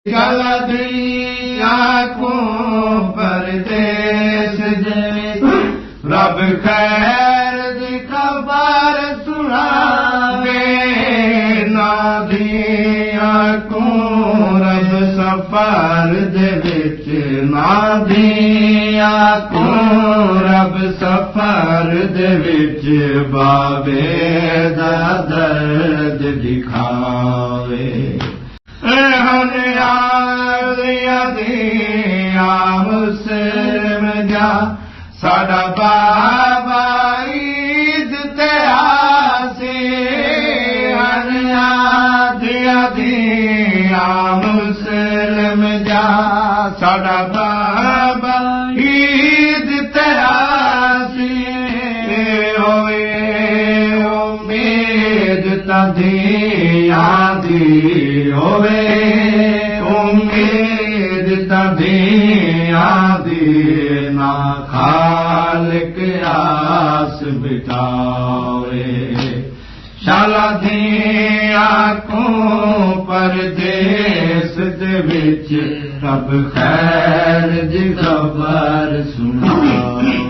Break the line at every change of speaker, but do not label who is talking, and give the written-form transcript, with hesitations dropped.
गलतियां को परदेस दे रब खैर दी खबर सुनावे नादियां को रब सफर दे विच नादियां को रब सफर दे विच बाबे दा दर्द दिखावे मुस्लिम जा साडा बाबा ईद ते आसे दिया दिया मुस्लिम जा साडा बाबा ईद ते आसे होवे उम्मीद तदिया दी होवे उम्मीद तदिया दी ना खालिक आस बिठावे शाला दिया को परदेस दे विच रब खैर दी खबर सुनावे।